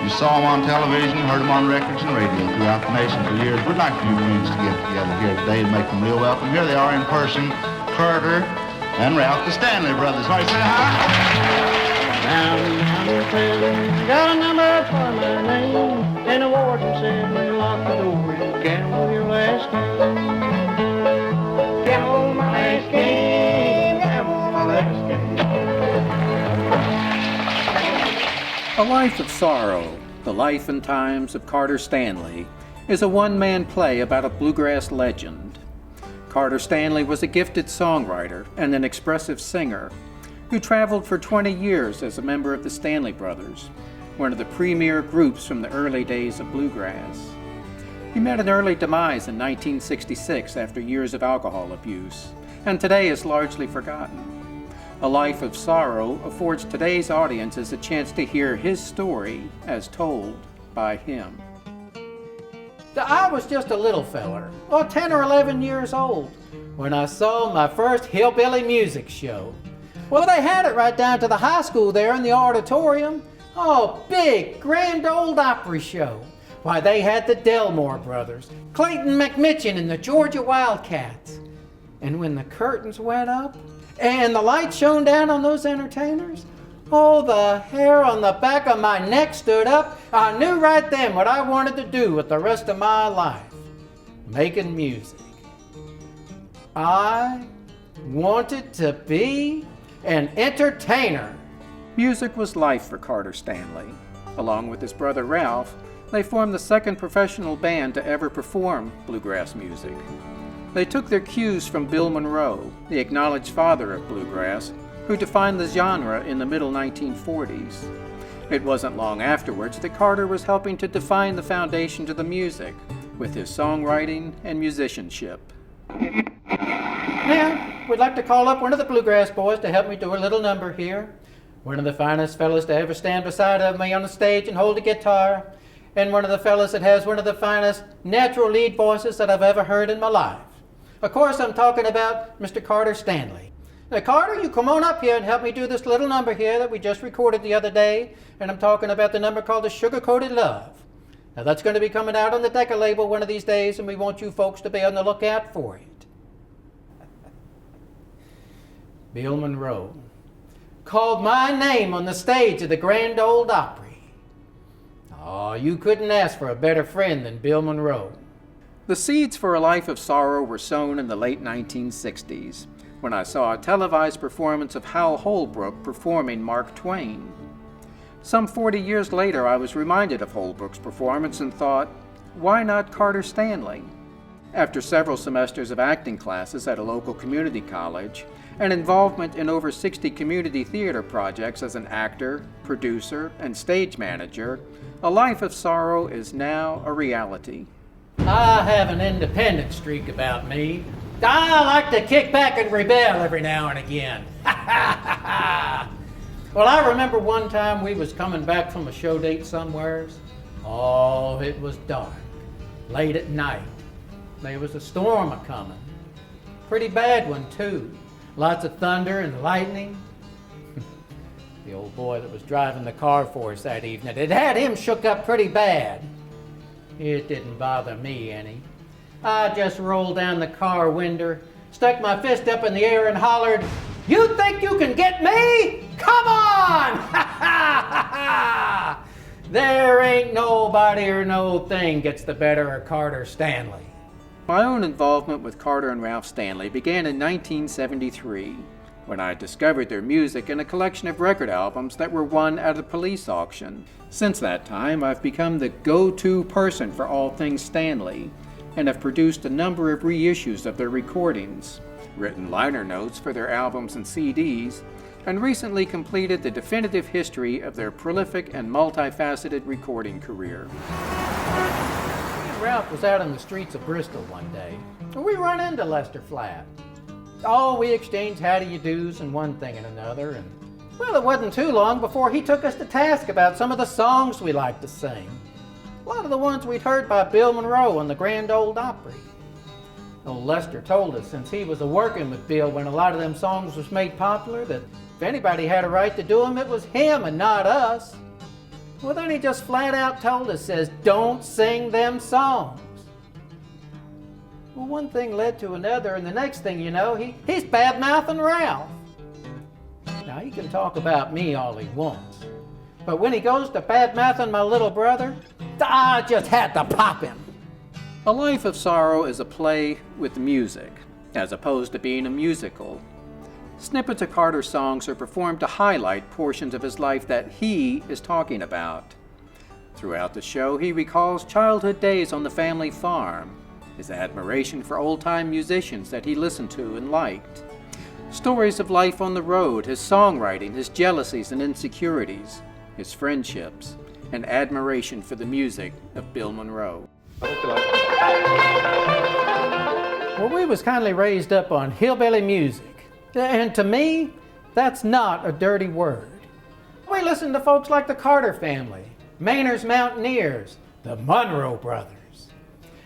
You saw them on television, heard them on records and radio throughout the nation for years. We'd like for you friends to get together here today to make them real welcome. Here they are in person, Carter and Ralph, the Stanley brothers. All right, say hi. Down, got a number for my name, and the warden said when you lock the door, you gamble your last game. Gamble my last game, gamble my last game. A Life of Sorrow, The Life and Times of Carter Stanley, is a one-man play about a bluegrass legend. Carter Stanley was a gifted songwriter and an expressive singer who traveled for 20 years as a member of the Stanley Brothers, one of the premier groups from the early days of bluegrass. He met an early demise in 1966 after years of alcohol abuse, and today is largely forgotten. A Life of Sorrow affords today's audiences a chance to hear his story as told by him. I was just a little feller, 10 or 11 years old, when I saw my first hillbilly music show. Well, they had it right down to the high school there in the auditorium. Oh, big, grand old Opry show. Why, they had the Delmore Brothers, Clayton McMitchin and the Georgia Wildcats. And when the curtains went up and the light shone down on those entertainers, oh, the hair on the back of my neck stood up. I knew right then what I wanted to do with the rest of my life, making music. I wanted to be an entertainer. Music was life for Carter Stanley. Along with his brother Ralph, they formed the second professional band to ever perform bluegrass music. They took their cues from Bill Monroe, the acknowledged father of bluegrass, who defined the genre in the middle 1940s. It wasn't long afterwards that Carter was helping to define the foundation to the music with his songwriting and musicianship. Now, we'd like to call up one of the bluegrass boys to help me do a little number here. One of the finest fellas to ever stand beside of me on the stage and hold a guitar, and one of the fellas that has one of the finest natural lead voices that I've ever heard in my life. Of course, I'm talking about Mr. Carter Stanley. Now, Carter, you come on up here and help me do this little number here that we just recorded the other day, and I'm talking about the number called the Sugar-Coated Love. Now, that's going to be coming out on the Decca label one of these days, and we want you folks to be on the lookout for it. Bill Monroe called my name on the stage of the Grand Ole Opry. Oh, you couldn't ask for a better friend than Bill Monroe. The seeds for A Life of Sorrow were sown in the late 1960s, when I saw a televised performance of Hal Holbrook performing Mark Twain. Some 40 years later, I was reminded of Holbrook's performance and thought, why not Carter Stanley? After several semesters of acting classes at a local community college, and involvement in over 60 community theater projects as an actor, producer, and stage manager, A Life of Sorrow is now a reality. I have an independent streak about me. I like to kick back and rebel every now and again. Well, I remember one time we was coming back from a show date somewheres. Oh, it was dark, late at night. There was a storm a-coming. Pretty bad one, too. Lots of thunder and lightning. The old boy that was driving the car for us that evening, it had him shook up pretty bad. It didn't bother me any. I just rolled down the car window, stuck my fist up in the air and hollered, "You think you can get me? Come on!" There ain't nobody or no thing gets the better of Carter Stanley. My own involvement with Carter and Ralph Stanley began in 1973, when I discovered their music in a collection of record albums that were won at a police auction. Since that time, I've become the go-to person for all things Stanley, and have produced a number of reissues of their recordings, written liner notes for their albums and CDs, and recently completed the definitive history of their prolific and multifaceted recording career. Ralph was out on the streets of Bristol one day, and we run into Lester Flatt. Oh, we exchanged how-do-you-dos and one thing and another, and well, it wasn't too long before he took us to task about some of the songs we liked to sing. A lot of the ones we'd heard by Bill Monroe on the Grand Ole Opry. Old Lester told us since he was a-working with Bill when a lot of them songs was made popular, that if anybody had a right to do them, it was him and not us. Well, then he just flat out told us, says, don't sing them songs. Well, one thing led to another, and the next thing you know, he's bad-mouthing Ralph. Now, he can talk about me all he wants, but when he goes to bad-mouthing my little brother, I just had to pop him. A Life of Sorrow is a play with music, as opposed to being a musical. Snippets of Carter's songs are performed to highlight portions of his life that he is talking about. Throughout the show, he recalls childhood days on the family farm, his admiration for old-time musicians that he listened to and liked, stories of life on the road, his songwriting, his jealousies and insecurities, his friendships, and admiration for the music of Bill Monroe. Well, we was kindly raised up on hillbilly music, and to me, that's not a dirty word. We listened to folks like the Carter family, Maynard's Mountaineers, the Monroe brothers.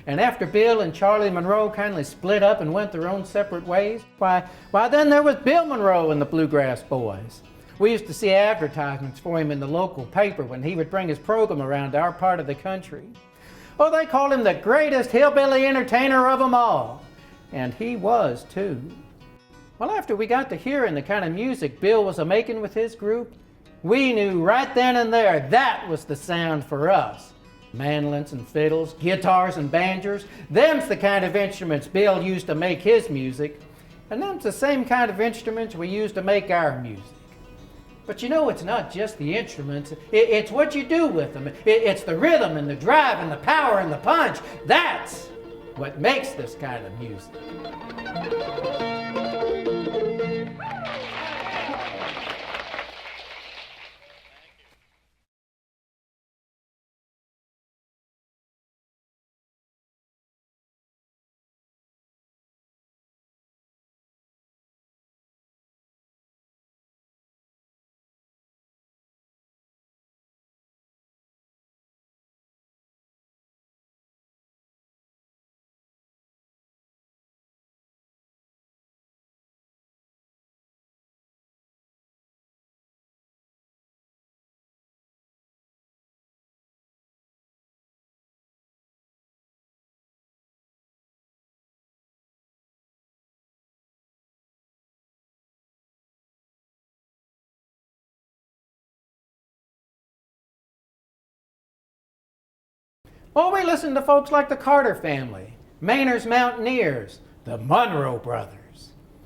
And after Bill and Charlie Monroe kindly split up and went their own separate ways, why then there was Bill Monroe and the Bluegrass Boys. We used to see advertisements for him in the local paper when he would bring his program around to our part of the country. Oh, they called him the greatest hillbilly entertainer of them all. And he was, too. Well, after we got to hearing the kind of music Bill was a-making with his group, we knew right then and there that was the sound for us. Mandolins and fiddles, guitars and banjos, them's the kind of instruments Bill used to make his music, and them's the same kind of instruments we use to make our music. But you know, it's not just the instruments, it's what you do with them. It's the rhythm and the drive and the power and the punch. That's what makes this kind of music. Or we listened to folks like the Carter family, Maynard's Mountaineers, the Monroe brothers.